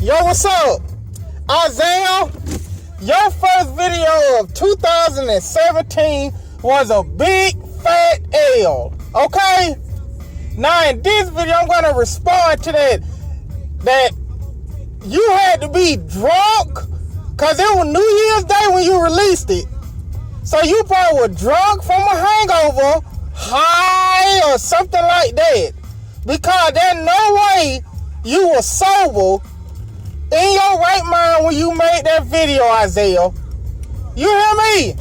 Yo, what's up? Isaiah, your first video of 2017 was a big fat L, okay? Now in this video, I'm gonna respond to that you had to be drunk, cause it was New Year's Day when you released it. So you probably were drunk from a hangover, high or something like that. Because there's no way you were sober in your right mind when you made that video, Isaiah. You hear me?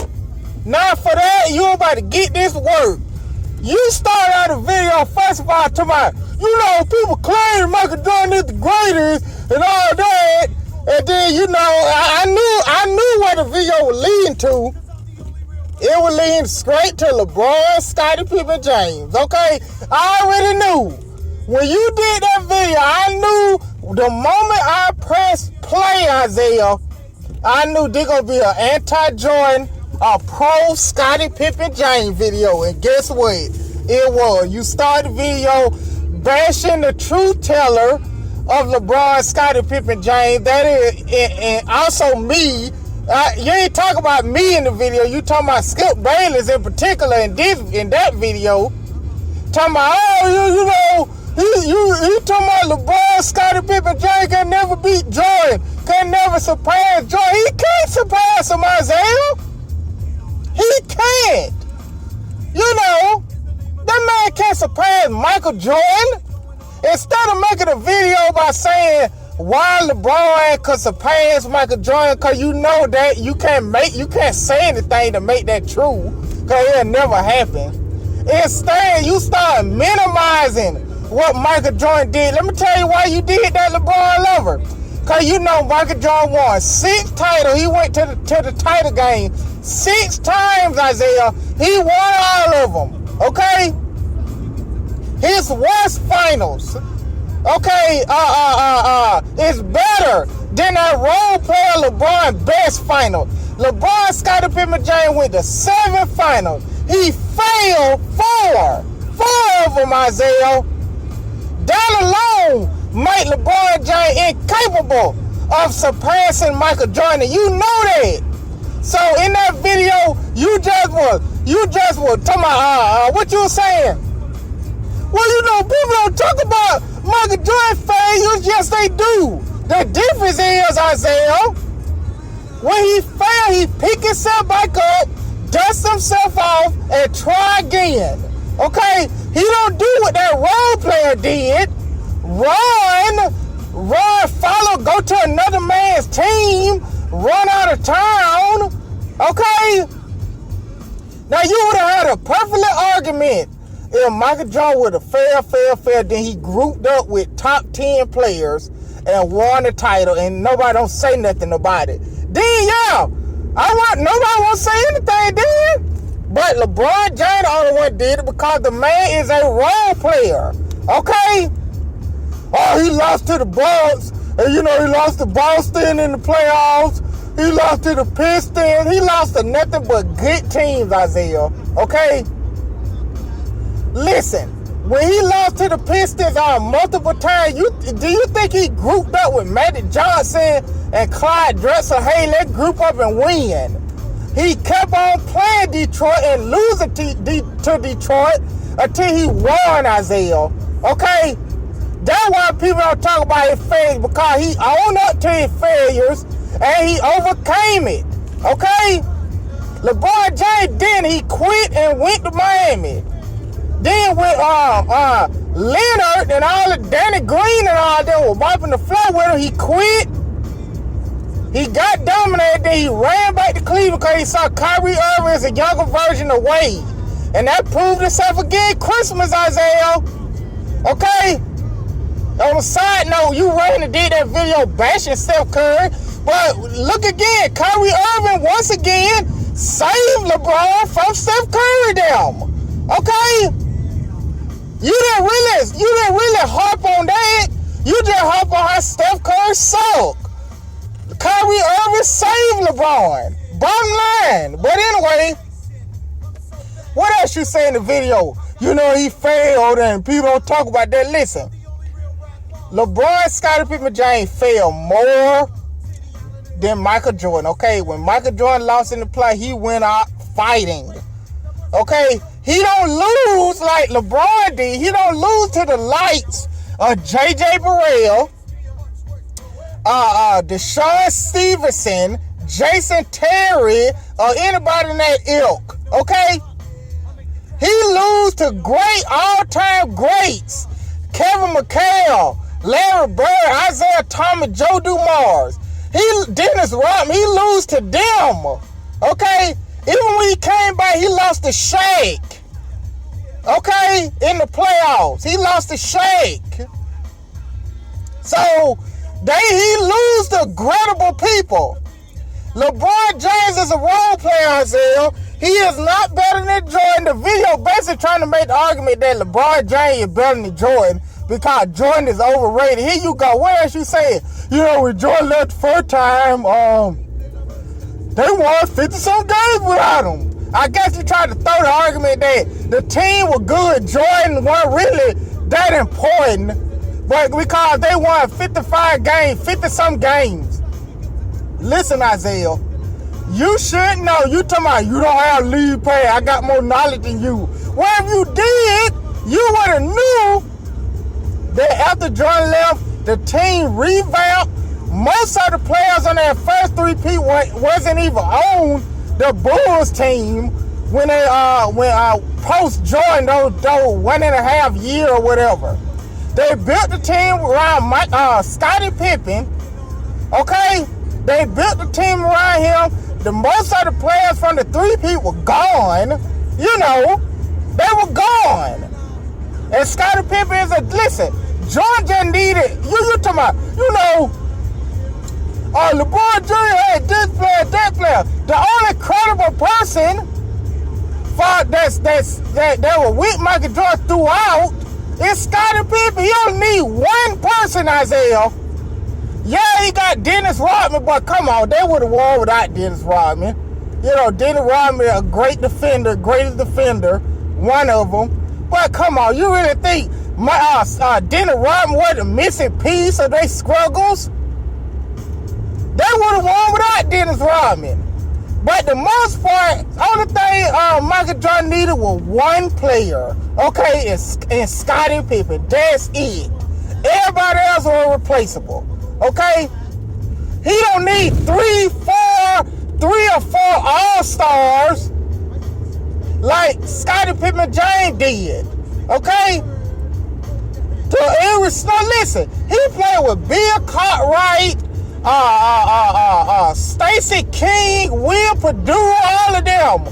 Now for that, you about to get this work. You started out the video, first of all, talking about, people claim Michael Jordan is the greatest and all that. And then, I knew where the video was leading to. It was leading straight to LeBron, Scottie Pippen, James, okay? I already knew. When you did that video, I knew the moment I pressed play, Isaiah, I knew there's going to be an anti-Jordan, a pro Scottie Pippen James video. And guess what? It was. You started the video bashing the truth teller of LeBron, Scottie Pippen James. That is, and also me. You ain't talking about me in the video. You talking about Skip Bayless in particular in that video. Talking about, you talking about LeBron, Scottie Pippen, James can never beat Jordan, can never surpass Jordan. He can't surpass him, Isaiah. He can't. That man can't surpass Michael Jordan. Instead of making a video by saying why LeBron could surpass Michael Jordan, because you know that you can't say anything to make that true, because it'll never happen. Instead, you start minimizing what Michael Jordan did. Let me tell you why you did that, Lebron Lover. Because Michael Jordan won 6 titles. He went to the title game 6 times, Isaiah. He won all of them, okay? His worst finals, okay, is better than that role player LeBron's best final. LeBron, Scottie Pippen, James went to 7 finals. He failed 4 of them, Isaiah. That alone made LeBron James incapable of surpassing Michael Jordan. You know that. So in that video, you just was talking about what you were saying. Well, people don't talk about Michael Jordan failures. Yes, they do. The difference is, Isaiah, when he failed, he picked himself back up, dust himself off, and try again. Okay? He don't do what that role player did. Run, follow, go to another man's team, run out of town. Okay? Now, you would have had a perfect argument if Michael Jordan would have failed, then he grouped up with top 10 players and won the title, and nobody don't say nothing about it. Then, nobody won't say anything then. But LeBron James the only one did it because the man is a role player. Okay? Oh, he lost to the Bucks. And he lost to Boston in the playoffs. He lost to the Pistons. He lost to nothing but good teams, Isaiah. Okay? Listen, when he lost to the Pistons multiple times, do you think he grouped up with Magic Johnson and Clyde Drexler? Hey, let's group up and win. He kept on playing Detroit and losing to Detroit until he won, Isaiah. Okay? That's why people don't talk about his failures, because he owned up to his failures and he overcame it. Okay? LeBron James he quit and went to Miami. Then with Leonard and all the Danny Green and all that were wiping the floor with him, he quit. He got dominated, then he ran back to Cleveland because he saw Kyrie Irving as a younger version of Wade. And that proved itself again Christmas, Isaiah. Okay? On a side note, you ran and did that video bashing Steph Curry. But look again, Kyrie Irving once again saved LeBron from Steph Curry down. Okay? You didn't really harp on that. You just harp on how Steph Curry sucked. Kyrie Irving saved LeBron. Bottom line. But anyway, what else you say in the video? He failed and people don't talk about that. Listen, LeBron, Scottie Pippen, James failed more than Michael Jordan. Okay, when Michael Jordan lost in the play, he went out fighting. Okay, he don't lose like LeBron did. He don't lose to the likes of J.J. Burrell, Deshaun Stevenson, Jason Terry, or anybody in that ilk. Okay, he lose to great all-time greats: Kevin McHale, Larry Bird, Isaiah Thomas, Joe Dumars. Dennis Rodman, he lose to them. Okay, even when he came back, he lost to Shaq. Okay, in the playoffs, he lost to Shaq. So he lose to credible people. LeBron James is a role player, Isaiah. He is not better than Jordan. The video basically trying to make the argument that LeBron James is better than Jordan because Jordan is overrated. Here you go. What else you saying? You know, when Jordan left the first time, they won 50-some games without him. I guess you tried to throw the argument that the team was good. Jordan wasn't really that important, but because they won 55 games, 50-some games. Listen, Isaiah, you should know. You talking about you don't have league pay. I got more knowledge than you. Well, if you did, you would have knew that after Jordan left, the team revamped. Most of the players on that first three-peat wasn't even on the Bulls team when they post Jordan those 1.5 years or whatever. They built the team around Scottie Pippen. Okay, they built the team around him. The most of the players from the three-peat were gone. You know, they were gone. And Scottie Pippen is listen. Jordan just needed you talking about, you know. LeBron Jr. had this player, that player. The only credible person that was with Michael Jordan throughout is Scottie Pippen. You don't need one person, Isaiah. Yeah, he got Dennis Rodman, but come on, they would have won without Dennis Rodman. You know, Dennis Rodman, a great defender, greatest defender, one of them. But come on, you really think Dennis Rodman was the missing piece of their struggles? They would have won without Dennis Rodman. But the most part, only thing Michael Jordan needed was one player. Okay, and Scottie Pippen. That's it. Everybody else was replaceable. Okay? He don't need three or four all-stars like Scottie Pippen James did. Okay? Listen, he played with Bill Cartwright, Stacey King, Will Perdue, all of them.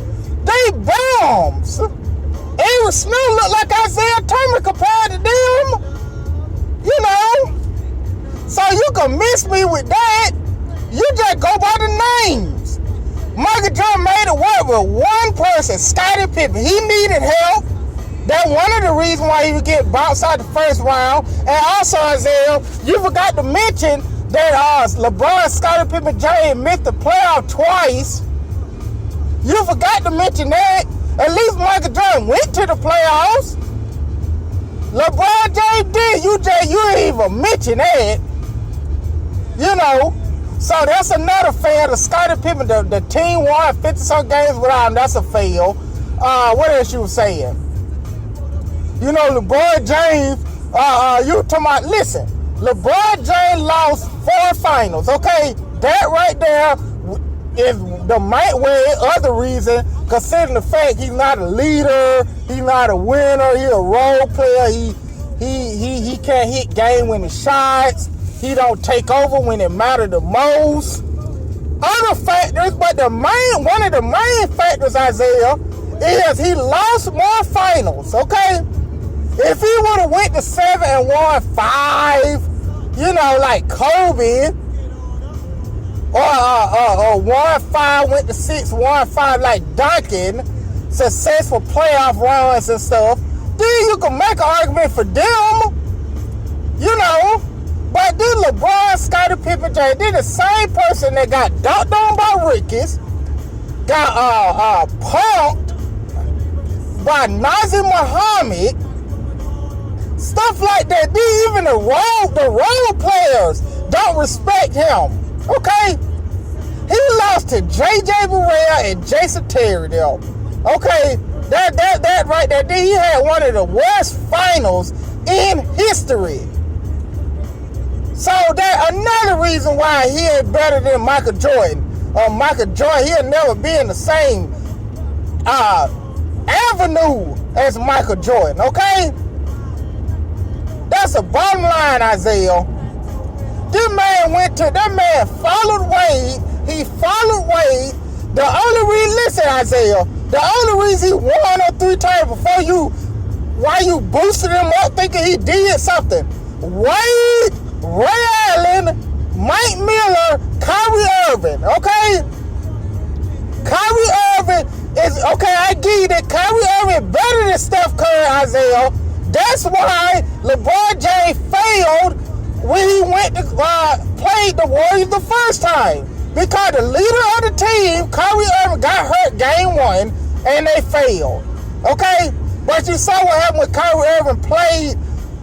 They bombs. Avery Snow looked like Isaiah Thomas compared to them. You know? So you can miss me with that. You just go by the names. Michael Jordan made it work with one person, Scottie Pippen. He needed help. That's one of the reasons why he would get bounced out the first round. And also, Isaiah, you forgot to mention that LeBron, Scottie Pippen, James missed the playoff twice. You forgot to mention that. At least Michael Jordan went to the playoffs. LeBron James did. You didn't even mention that. You know. So that's another fail. The Scottie Pippen, the team won 50-some games without him. That's a fail. What else you were saying? You know, LeBron James, you talking about, listen, LeBron James lost 4 finals, okay? That right there is the other reason, considering the fact he's not a leader, he's not a winner, he's a role player, he can't hit game-winning shots, he don't take over when it matters the most. Other factors, but one of the main factors, Isaiah, is he lost more finals, okay? If he would have went to 7 and won 5, you know, like Kobe, or won 5, went to 6, won 5 like Duncan, successful playoff runs and stuff, then you can make an argument for them, you know. But then LeBron, Scottie Pippen, James, they're the same person that got dunked on by Rickies, got punked by Nazir Muhammad, Stuff like that. Even the role players don't respect him. Okay? He lost to J.J. Barea and Jason Terry there. Okay? That right there. He had one of the worst finals in history. So that another reason why he ain't better than Michael Jordan. Michael Jordan, he'll never be in the same avenue as Michael Jordan, okay? That's a bottom line, Isaiah. That man followed Wade. He followed Wade. The only reason, listen, Isaiah, the only reason he won on 3 times why you boosted him up thinking he did something? Wade, Ray Allen, Mike Miller, Kyrie Irving, okay? Kyrie Irving is, okay, I give you that Kyrie Irving better than Steph Curry, Isaiah. That's why LeBron James failed when he went to play the Warriors the first time. Because the leader of the team, Kyrie Irving, got hurt game 1 and they failed. Okay? But you saw what happened when Kyrie Irving played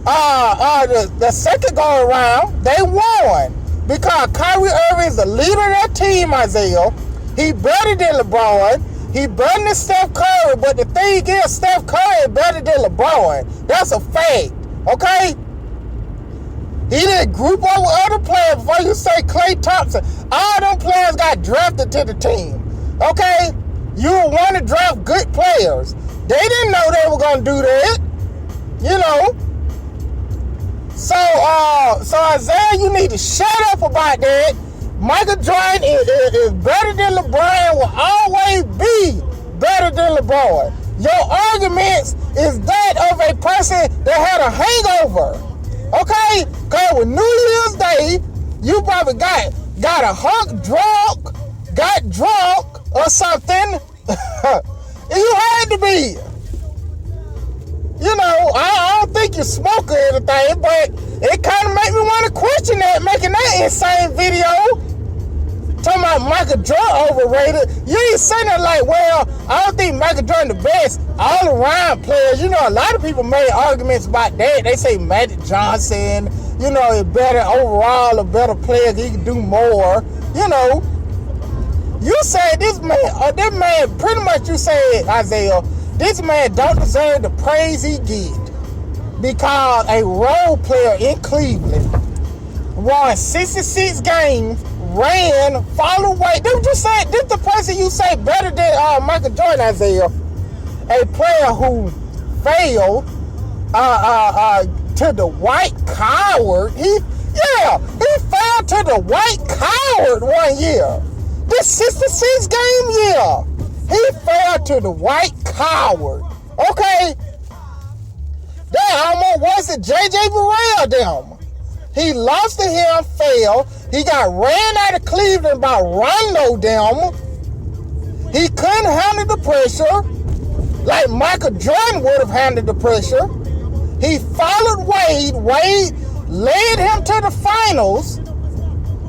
the second go around. They won. Because Kyrie Irving is the leader of that team, Isaiah. He better than LeBron. He better than Steph Curry. But the thing is, Steph Curry is better than LeBron. That's a fact. Okay? He didn't group up with other players. Before you say Klay Thompson, all them players got drafted to the team. Okay? You want to draft good players. They didn't know they were going to do that. You know? So Isaiah, you need to shut up about that. Michael Jordan is better than LeBron, will always be better than LeBron. Your arguments is that of a person that had a hangover. Okay? Because with New Year's Day, you probably got a got drunk or something. You had to be. You know, I don't think you smoke or anything, but it kind of made me want to question that, making that insane video. Talking about Michael Jordan overrated. You ain't saying that like, well, I don't think Michael Jordan the best all-around players. You know, a lot of people made arguments about that. They say Magic Johnson, you know, is better overall, a better player. He can do more. You know, you said this man, pretty much you said, Isaiah, this man don't deserve the praise he get because a role player in Cleveland won 66 games, ran, followed Wade. Didn't you say this the person you say better than Michael Jordan, Isaiah? A player who failed to the white coward. He fell to the white coward 1 year. This 66 game year. He fell to the white coward. Okay? That almost wasn't J.J. Barea them. He lost to him, fell. He got ran out of Cleveland by Rondo them. He couldn't handle the pressure like Michael Jordan would have handled the pressure. He followed Wade. Wade led him to the finals.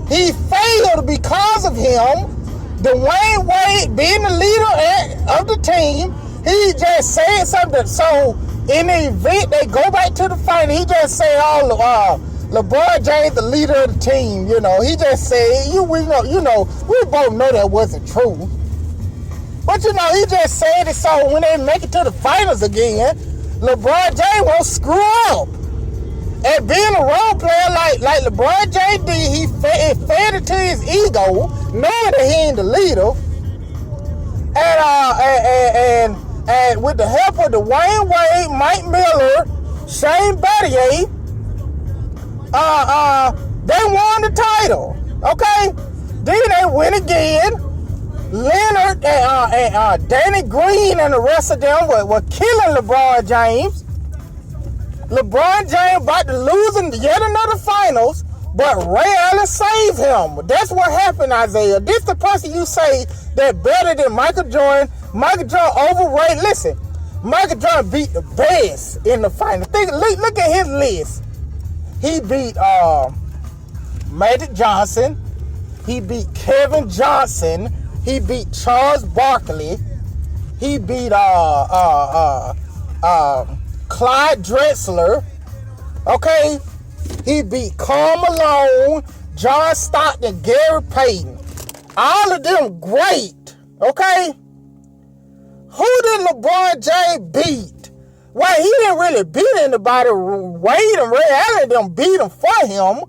He failed because of him. Dwayne Wade, being the leader of the team, he just said something. So in the event they go back to the final, he just said, LeBron James, the leader of the team. You know, he just said, we both know that wasn't true. But you know, he just said it so when they make it to the finals again, LeBron James won't screw up. And being a role player like LeBron James did, he fed it to his ego, knowing that he ain't the leader. And with the help of Dwayne Wade, Mike Miller, Shane Battier, they won the title. Okay? Then they win again. Leonard and Danny Green and the rest of them were killing LeBron James. LeBron James about to lose in yet another finals, but Ray Allen saved him. That's what happened, Isaiah. This the person you say that better than Michael Jordan. Michael Jordan overrated. Listen, Michael Jordan beat the best in the final. Look at his list. He beat Magic Johnson. He beat Kevin Johnson. He beat Charles Barkley. He beat Clyde Drexler. Okay? He beat Karl Malone, John Stockton, Gary Payton. All of them great. Okay? Who did LeBron James beat? Well, he didn't really beat anybody. Wade and Ray Allen them beat him for him.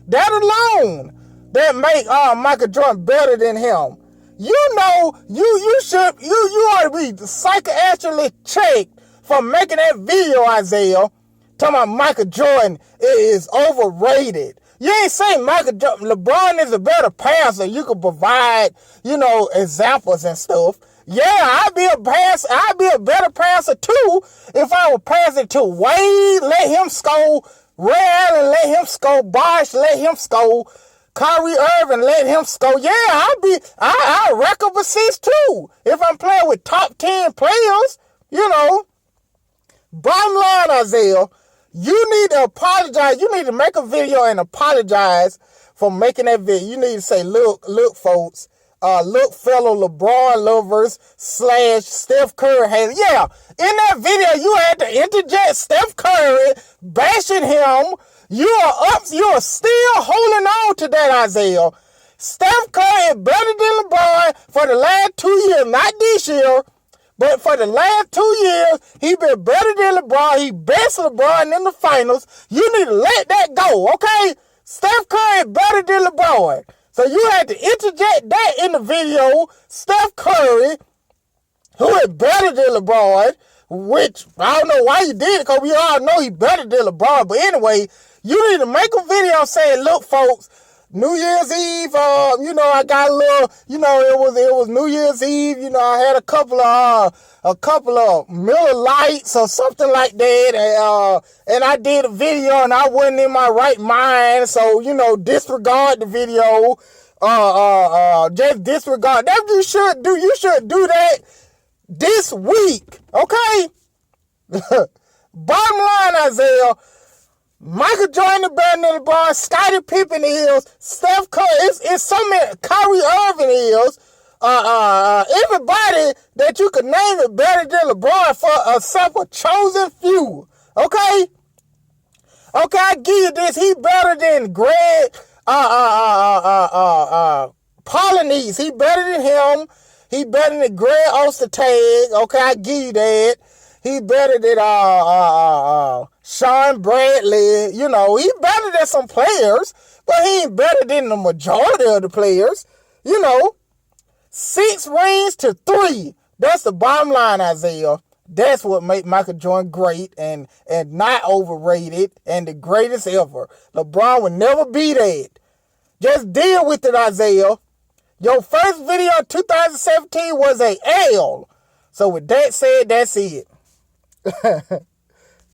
That alone, that make Michael Jordan better than him. You know, you ought to be psychiatrically checked for making that video, Isaiah, talking about Michael Jordan is overrated. You ain't saying LeBron is a better passer. You could provide, examples and stuff. Yeah, I'd be a better passer too if I would pass it to Wade, let him score, Ray Allen, let him score, Bosh, let him score, Kyrie Irving, let him score. Yeah, I'll rack up assists too if I'm playing with top 10 players. Bottom line, Isaiah, you need to apologize. You need to make a video and apologize for making that video. You need to say, look, folks, look, fellow LeBron lovers / Steph Curry haters. Yeah, in that video, you had to interject Steph Curry, bashing him. You are still holding on to that, Isaiah. Steph Curry is better than LeBron for the last 2 years, not this year. But for the last 2 years, he been better than LeBron. He best LeBron in the finals. You need to let that go, okay? Steph Curry is better than LeBron. So you had to interject that in the video. Steph Curry, who is better than LeBron, which I don't know why you did it, because we all know he's better than LeBron. But anyway, you need to make a video saying, look, folks, New Year's Eve, I got a little, it was New Year's Eve, I had a couple of Miller Lights or something like that, and I did a video and I wasn't in my right mind, so, disregard the video, just disregard. That you should do that this week, okay? Bottom line, Isaiah, Michael Jordan is better than LeBron. Scottie Pippen is. Steph Curry it's so many. Kyrie Irving is. Everybody that you could name is better than LeBron except a chosen few. Okay? Okay, I give you this. He better than Greg Polynice. He better than him. He better than Greg Ostertag. Okay, I give you that. He better than Sean Bradley. He better than some players, but he ain't better than the majority of the players. 6 rings to 3. That's the bottom line, Isaiah. That's what made Michael Jordan great and not overrated and the greatest ever. LeBron would never be that. Just deal with it, Isaiah. Your first video in 2017 was a L. So with that said, that's it.